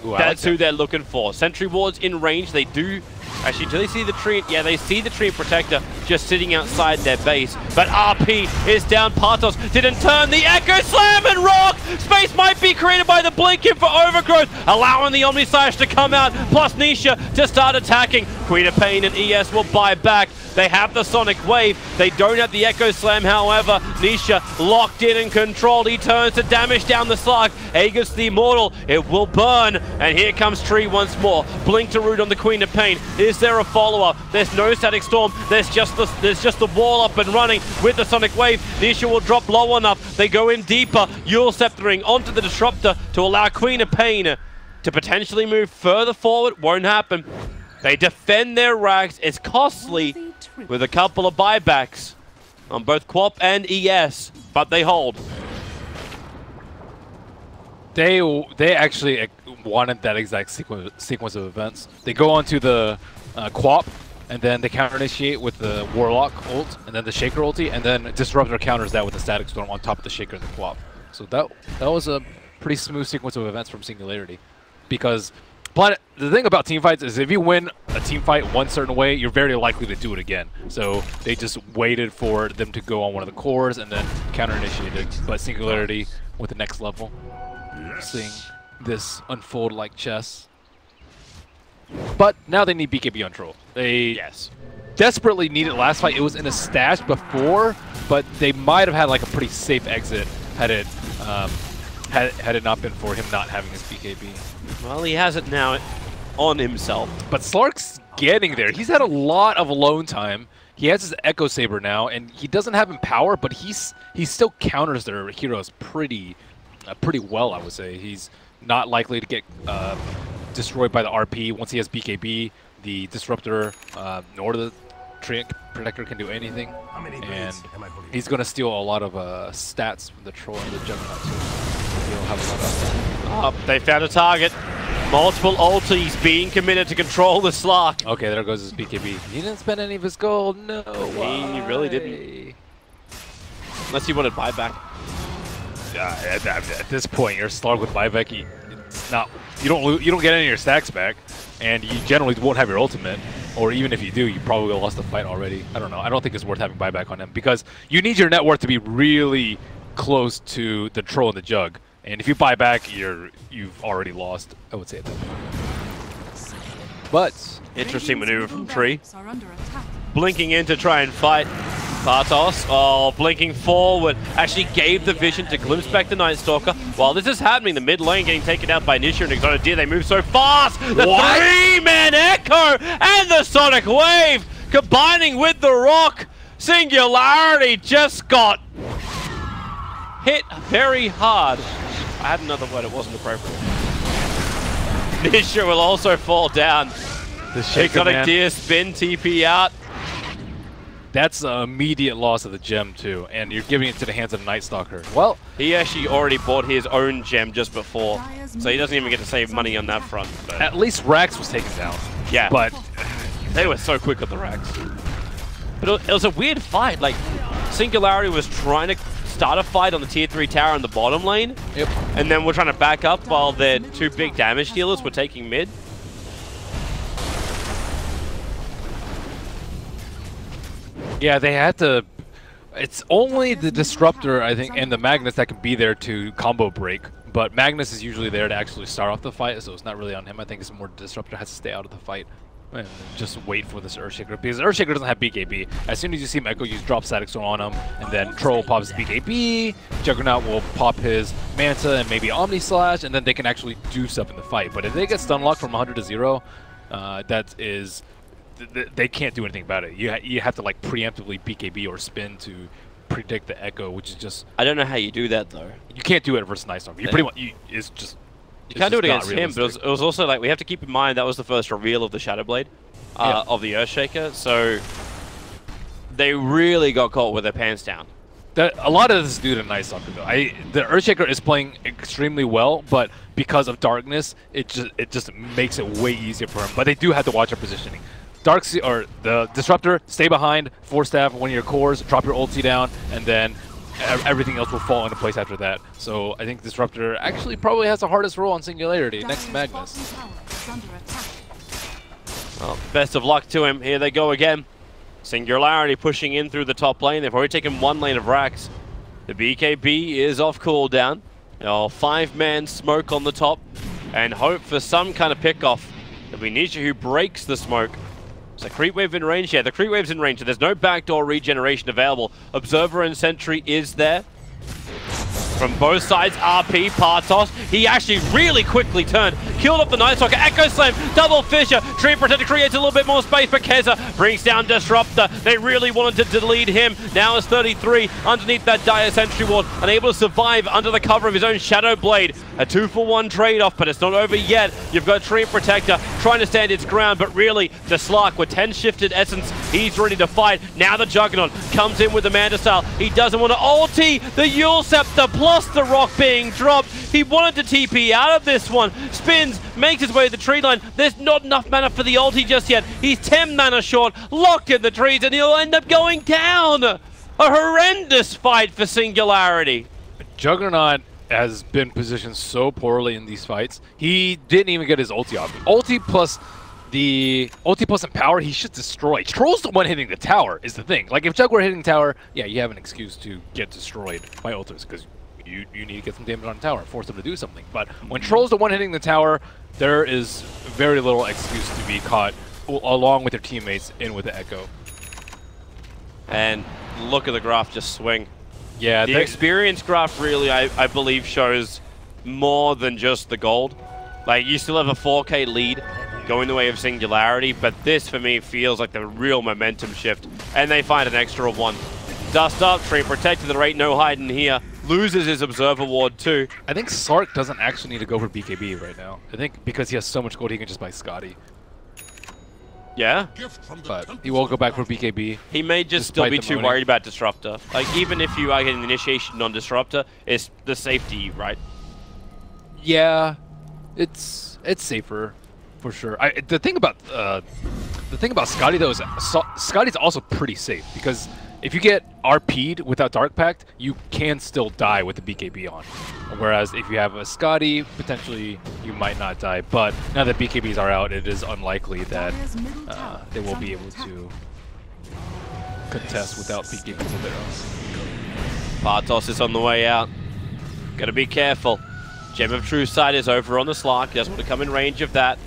Ooh, That's who they're looking for. Sentry wards in range. They do... Actually, do they see the tree? Yeah, they see the tree protector just sitting outside their base. But RP is down. Partos didn't turn. The Echo Slam and Rock! Space might be created by the Blinking for Overgrowth, allowing the Omni Slash to come out, plus Nisha to start attacking. Queen of Pain and ES will buy back. They have the Sonic Wave. They don't have the Echo Slam, however. Nisha locked in and controlled. He turns to damage down the Slark. Aegis the Immortal. It will burn. And here comes Tree once more. Blink to root on the Queen of Pain. Is there a follow-up? There's no Static Storm. There's just the wall up and running with the Sonic Wave. Nisha will drop low enough. They go in deeper. Yule Sceptering onto the Disruptor to allow Queen of Pain to potentially move further forward. Won't happen. They defend their racks. It's costly with a couple of buybacks on both Quap and ES, but they hold. They actually wanted that exact sequence of events. They go onto the Quap, and then they counter-initiate with the Warlock ult, and then the Shaker ulti, and then Disruptor counters that with the Static Storm on top of the Shaker and the Quap. So that was a pretty smooth sequence of events from Singularity. Because the thing about teamfights is if you win a teamfight one certain way, you're very likely to do it again. So they just waited for them to go on one of the cores and then counter-initiated. But Singularity with the next level, seeing this unfold like chess. But now they need BKB on Troll. They desperately need it last fight. It was in a stash before, but they might have had like a pretty safe exit had it had it not been for him not having his BKB. Well, he has it now on himself. But Slark's getting there. He's had a lot of alone time. He has his Echo Saber now, and he doesn't have Empower, but he still counters their heroes pretty well, I would say. He's not likely to get destroyed by the RP once he has BKB. The Disruptor nor the Tree Protector can do anything, and he's going to steal a lot of stats from the Troll and the Juggernaut too. He'll have a lot of they found a target. Multiple ultis being committed to control the Slark. Okay, there goes his BKB. He didn't spend any of his gold. No, he really didn't. Unless you wanted buyback. At this point, you're Slark with buyback. It's not. You don't get any of your stacks back, and you generally won't have your ultimate. Or even if you do, you probably lost the fight already. I don't know. I don't think it's worth having buyback on him because you need your net worth to be really close to the troll and the jug. And if you buy back, you've already lost. I would say that. But interesting maneuver from Tree. Blinking in to try and fight Partos. Oh, blinking forward. Actually gave the vision to glimpse back the Night Stalker. While this is happening, the mid lane getting taken out by Nisha and Exotic. They move so fast. The three-man Echo and the Sonic Wave combining with the Rock. Singularity just got hit very hard. I had another word, it wasn't appropriate. Nisha will also fall down. The Shaker Exotic Deer spin TP out. That's an immediate loss of the gem too, and you're giving it to the hands of Night Stalker. Well, he actually already bought his own gem just before, so he doesn't even get to save money on that front. But at least Rax was taken down. Yeah, but they were so quick with the Rax. But it was a weird fight. Like, Singularity was trying to start a fight on the tier 3 tower in the bottom lane, and then we're trying to back up while their two big damage dealers were taking mid. Yeah, they had to. It's only the Disruptor, I think, and the Magnus that can be there to combo break. But Magnus is usually there to actually start off the fight, so it's not really on him. I think it's more Disruptor has to stay out of the fight and just wait for this Earthshaker. Because Earthshaker doesn't have BKB. As soon as you see him Echo, you drop Static Storm on him, and then Troll pops his BKB, Juggernaut will pop his Manta and maybe Omni Slash, and then they can actually do stuff in the fight. But if they get stun locked from 100 to 0, that is... they can't do anything about it. You have to like preemptively BKB or spin to predict the Echo, which is just... I don't know how you do that though. You can't do it versus Night Stalker. You pretty much... It's just... You can't do it against him, but it was also like, we have to keep in mind that was the first reveal of the Shadow Blade, of the Earthshaker, so they really got caught with their pants down. A lot of this is due to Night Stalker though. The Earthshaker is playing extremely well, but because of darkness, it just makes it way easier for him. But they do have to watch their positioning. Or the Disruptor, stay behind, 4-staff, one of your cores, drop your ulti down, and then everything else will fall into place after that. So I think Disruptor actually probably has the hardest role on Singularity, next to Magnus. Well, best of luck to him. Here they go again. Singularity pushing in through the top lane. They've already taken one lane of Rax. The BKB is off cooldown. 5-man smoke on the top, and hope for some kind of pick-off. It'll be Nisha who breaks the smoke. Is the creep wave in range? Yeah, the creep wave's in range, so there's no backdoor regeneration available. Observer and Sentry is there. From both sides, RP, Partos. He actually really quickly turned. Killed up the Night Stalker. Echo Slam, double Fissure. Tree Protector creates a little bit more space, but Keza brings down Disruptor. They really wanted to delete him. Now it's 33 underneath that dire Sentry Ward. Unable to survive under the cover of his own Shadow Blade. A 2-for-1 trade-off, but it's not over yet. You've got Tree Protector trying to stand its ground, but really, the Slark with 10 shifted Essence, he's ready to fight. Now the Juggernaut comes in with the Manta Style. He doesn't want to ulti the Yule Scepter, plus the Rock being dropped. He wanted to TP out of this one. Spins, makes his way to the tree line. There's not enough mana for the ulti just yet. He's 10 mana short, locked in the trees, and he'll end up going down. A horrendous fight for Singularity. Juggernaut has been positioned so poorly in these fights. He didn't even get his ulti off. Ulti plus Empower, he should destroy. Troll's the one hitting the tower is the thing. Like if Jug were hitting the tower, yeah, you have an excuse to get destroyed by ultis because you need to get some damage on the tower and force them to do something. But when Troll's the one hitting the tower, there is very little excuse to be caught along with their teammates in with the Echo. And look at the graph just swing. Yeah, the experience graph really, I believe, shows more than just the gold. Like, you still have a 4K lead going the way of Singularity, but this, for me, feels like the real momentum shift. And they find an extra one. Dust up, Tree Protector, there ain't no hiding here. Loses his Observer Ward, too. I think Sark doesn't actually need to go for BKB right now. I think because he has so much gold, he can just buy Scotty. Yeah, but he will go back for BKB. He may just still be too worried about Disruptor. Like, even if you are getting initiation on Disruptor, it's the safety, right? Yeah, it's safer for sure. The thing about Scotty though is Scotty's also pretty safe because if you get RP'd without Dark Pact, you can still die with the BKB on. Whereas if you have a Scotty, potentially you might not die. But now that BKBs are out, it is unlikely that they will be able to contest without BKBs of their own. Bartos is on the way out. Gotta be careful. Gem of True Sight is over on the Slark. He doesn't want to come in range of that.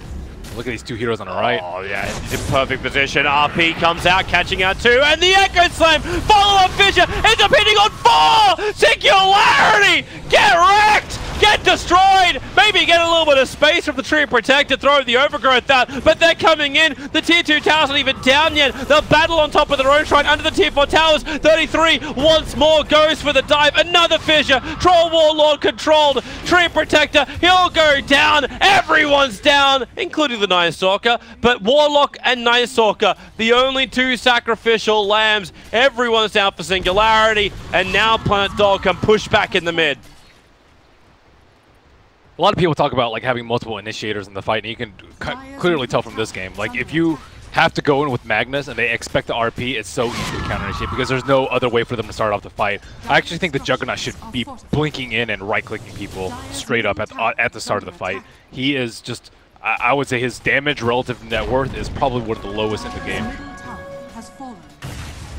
Look at these two heroes on the right. Oh, yeah, he's in perfect position. RP comes out, catching out 2, and the Echo Slam! Follow-up Fissure ends up hitting on 4! Singularity! Get wrecked! Get destroyed! Maybe get a little bit of space from the Tree Protector, throw the Overgrowth out, but they're coming in. The Tier 2 towers not even down yet. They'll battle on top of their own shrine under the Tier 4 towers. 33 once more goes for the dive. Another Fissure. Troll Warlord controlled. Tree Protector, he'll go down. Everyone's down, including the Night Stalker. But Warlock and Night Stalker, the only 2 sacrificial lambs. Everyone's down for Singularity, and now Planet Dog can push back in the mid. A lot of people talk about like having multiple initiators in the fight, and you can clearly tell from this game. Like if you have to go in with Magnus and they expect the RP, it's so easy to counter initiate because there's no other way for them to start off the fight. I actually think the Juggernaut should be blinking in and right-clicking people straight up at the start of the fight. He is just, I would say his damage relative to net worth is probably one of the lowest in the game.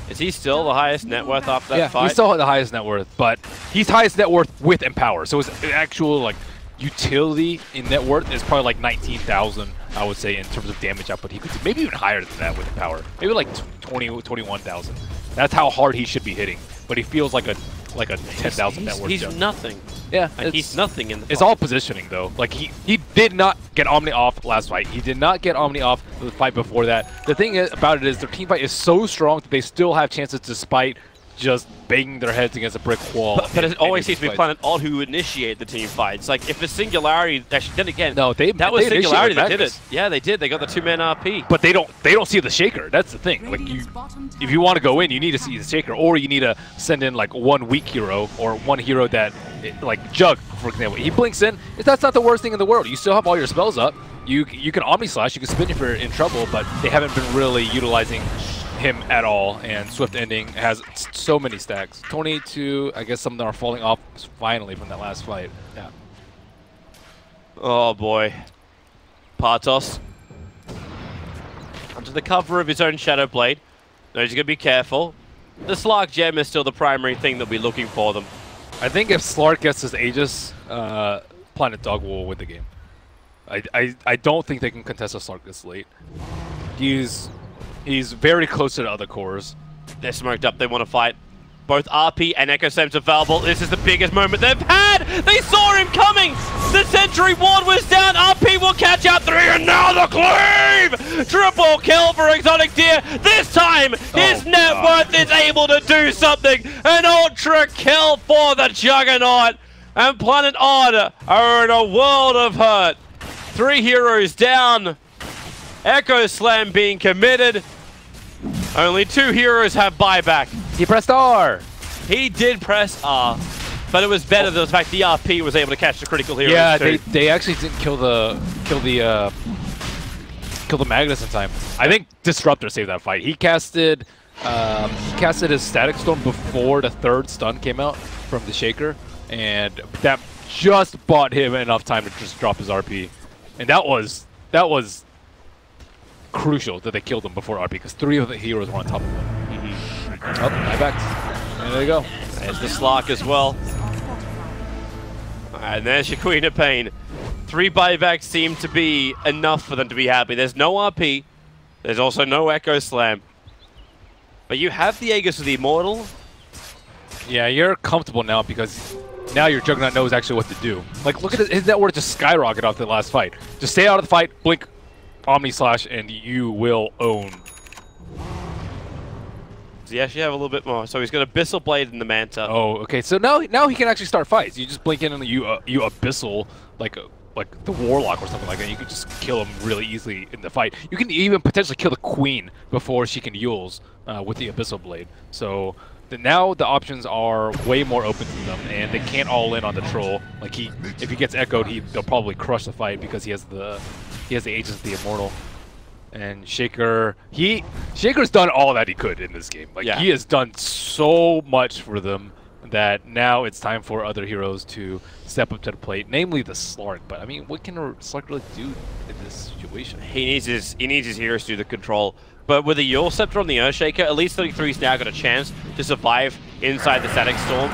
Is he still the highest net worth after that fight? Yeah, he's still the highest net worth, but he's highest net worth with Empower. So his actual like utility in net worth is probably like 19,000, I would say, in terms of damage output. He could do maybe even higher than that with Empower. Maybe like 21,000. That's how hard he should be hitting. But he feels like a 10,000 net worth. He's nothing. Yeah, and he's nothing in the fight. It's all positioning though. Like he did not get Omni off last fight. He did not get Omni off the fight before that. The thing about it is their team fight is so strong that they still have chances despite just banging their heads against a brick wall. But it always seems to be Planet Odd who initiate the team fights. Like if it's Singularity, actually, then again, no, that was Singularity that did it. Yeah, they did. They got the 2-man RP. But they don't see the Shaker. That's the thing. Like if you want to go in, you need to see the Shaker, or you need to send in like one weak hero or one hero that, like Jug, for example. He blinks in. That's not the worst thing in the world. You still have all your spells up. You can Omni Slash. You can spin if you're in trouble, but they haven't been really utilizing him at all, and Swift Ending has so many stacks. 22, I guess some of them are falling off finally from that last fight. Yeah. Oh boy. Bartos. Under the cover of his own Shadow Blade. No, he's going to be careful. The Slark Gem is still the primary thing they'll be looking for them. I think if Slark gets his Aegis, Planet Dog will win the game. I don't think they can contest a Slark this late. He's very close to the other cores. They're smoked up. They want to fight. Both RP and Echo Slams available. This is the biggest moment they've had. They saw him coming. The Sentry Ward was down. RP will catch out 3, and now the Cleave! Triple kill for Exotic Deer. This time, his net worth is able to do something. An ultra kill for the Juggernaut. And Planet Odd are in a world of hurt. 3 heroes down. Echo Slam being committed. Only 2 heroes have buyback. He pressed R. He did press R, but it was better than the fact the RP was able to catch the critical heroes. Yeah, too. they actually didn't kill the Magnus in time. I think Disruptor saved that fight. He casted his Static Storm before the 3rd stun came out from the Shaker, and that just bought him enough time to just drop his RP, and that was crucial that they killed him before RP because 3 of the heroes were on top of him. Oh, buybacks. And there you go. There's the Slark as well. And there's your Queen of Pain. 3 buybacks seem to be enough for them to be happy. There's no RP. There's also no Echo Slam. But you have the Aegis of the Immortal. Yeah, you're comfortable now because now your Juggernaut knows actually what to do. Like, look at his net worth just skyrocket off the last fight. Just stay out of the fight, blink, Omni Slash, and you will own. Does he actually have a little bit more? So he's got Abyssal Blade in the Manta. Oh, okay. So now he can actually start fights. You just blink in and you Abyssal like the Warlock or something like that. You can just kill him really easily in the fight. You can even potentially kill the Queen before she can Yules with the Abyssal Blade. So now the options are way more open to them, and they can't all in on the Troll. Like if he gets echoed, they'll probably crush the fight because he has the Aegis of the Immortal. And Shaker's done all that he could in this game. Like Yeah. he has done so much for them that now it's time for other heroes to step up to the plate, namely the Slark. But I mean, what can a Slark really do in this situation? He needs his heroes to do the control. But with the Yule Scepter on the Earthshaker, at least 33's now got a chance to survive inside the Static Storm.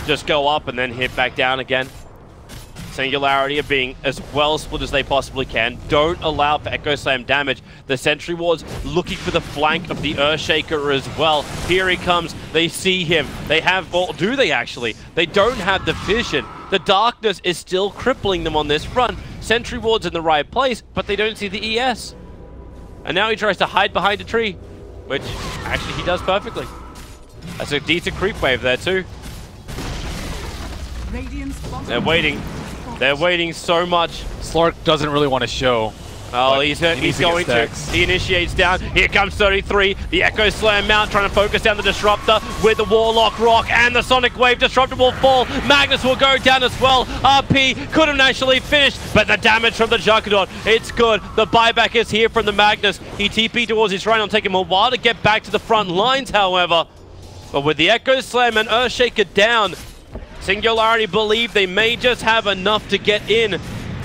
Just go up and then hit back down again. Singularity are being as well split as they possibly can. Don't allow for Echo Slam damage. The Sentry Ward's looking for the flank of the Earthshaker as well. Here he comes. They see him. They have, well, do they actually? They don't have the vision. The darkness is still crippling them on this front. Sentry Ward's in the right place, but they don't see the ES. And now he tries to hide behind a tree, which actually he does perfectly. That's a decent creep wave there too. They're waiting. They're waiting so much. Slark doesn't really want to show. Oh, he's going to. He initiates down. Here comes 33. The Echo Slam mount trying to focus down the Disruptor with the Warlock Rock and the Sonic Wave. Disruptor will fall. Magnus will go down as well. RP couldn't actually finish, but the damage from the Juggernaut, it's good. The buyback is here from the Magnus. He TP'd towards his shrine. It'll take him a while to get back to the front lines, however. But with the Echo Slam and Earthshaker down, Singularity believe they may just have enough to get in.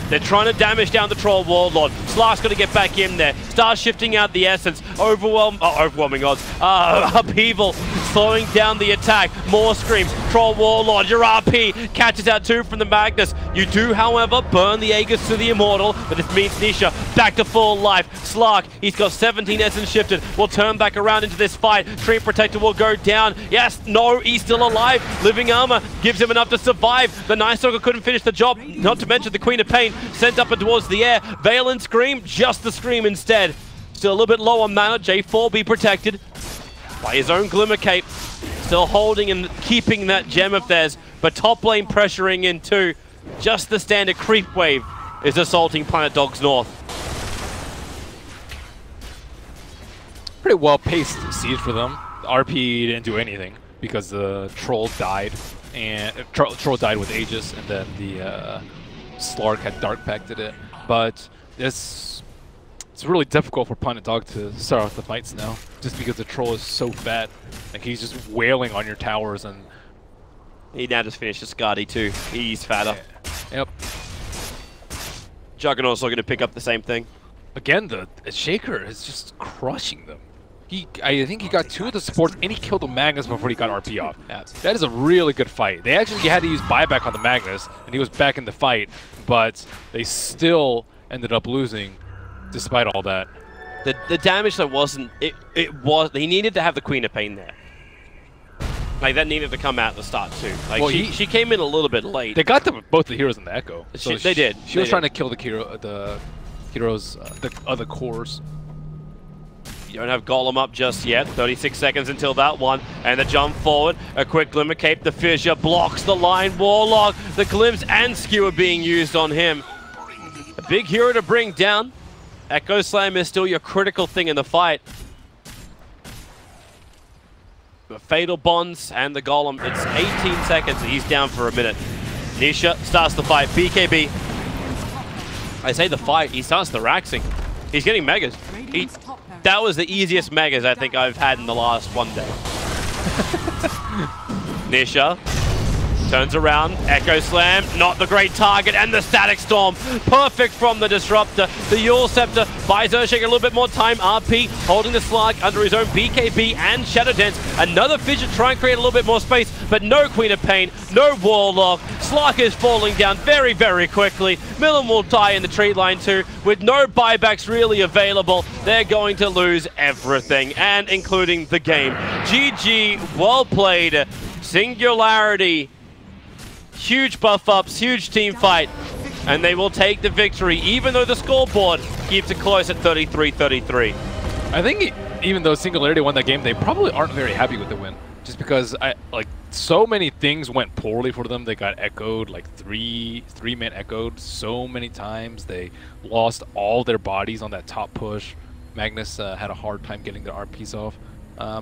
They're trying to damage down the Troll Warlord. Slark's got to get back in there. Starts shifting out the essence. Overwhelming odds. Upheaval, slowing down the attack. More screams. Troll Warlord, your RP catches out 2 from the Magnus. You do, however, burn the Aegis to the Immortal, but this means Nisha back to full life. Slark, he's got 17 essence shifted. Will turn back around into this fight. Tree Protector will go down. Yes, no, he's still alive. Living armor gives him enough to survive. The Night Stalker couldn't finish the job. Not to mention the Queen of Pain sent up and towards the air. Veil and Scream, just the Scream instead. Still a little bit low on mana. J4 be protected by his own Glimmer Cape. Still holding and keeping that gem of theirs, but top lane pressuring in too. Just the standard creep wave is assaulting Planet Dogs North. Pretty well-paced siege for them. The RP didn't do anything because the Troll died, and Troll died with Aegis, and then the Slark had Dark Pacted it. But it's really difficult for Planet Dog to start off the fights now, just because the Troll is so fat. Like, he's just wailing on your towers, and he now just finished the Skadi too. He's fatter. Yep. Juggernaut's looking to pick up the same thing. Again, the Shaker is just crushing them. I think he got 2 of the supports, and he killed the Magnus before he got RP off. That is a really good fight. They actually had to use buyback on the Magnus, and he was back in the fight, but they still ended up losing despite all that. The damage that wasn't, he needed to have the Queen of Pain there. Like, that needed to come out at the start too. Like, well, she came in a little bit late. They got them, both the heroes in the Echo. So they did. She was trying to kill the heroes, the other cores. You don't have Golem up just yet. 36 seconds until that one. And the jump forward. A quick Glimmer Cape. The Fissure blocks the line. Warlock, the Glimpse and Skewer being used on him. A big hero to bring down. Echo Slam is still your critical thing in the fight. The Fatal Bonds and the Golem. It's 18 seconds. He's down for a minute. Nisha starts the fight. BKB. I say the fight. He starts the Raxing. He's getting Megas. That was the easiest Megas I think I've had in the last one day. Nisha turns around, Echo Slam, not the great target, and the Static Storm. Perfect from the Disruptor. The Yule Scepter buys Earthshaker a little bit more time. RP holding the Slark under his own BKB and Shadow Dance. Another Fissure trying to create a little bit more space, but no Queen of Pain, no Warlock. Slark is falling down very, very quickly. Millen will die in the tree line too. With no buybacks really available, they're going to lose everything, and including the game. GG, well played. Singularity. Huge buff-ups, huge team fight, and they will take the victory, even though the scoreboard keeps it close at 33-33. I think even though Singularity won that game, they probably aren't very happy with the win, just because so many things went poorly for them. They got echoed, like three-man echoed so many times. They lost all their bodies on that top push. Magnus had a hard time getting their RPs off.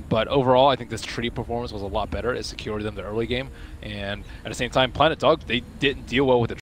But overall, I think this tree performance was a lot better. It secured them the early game, and at the same time, Planet Dog, they didn't deal well with the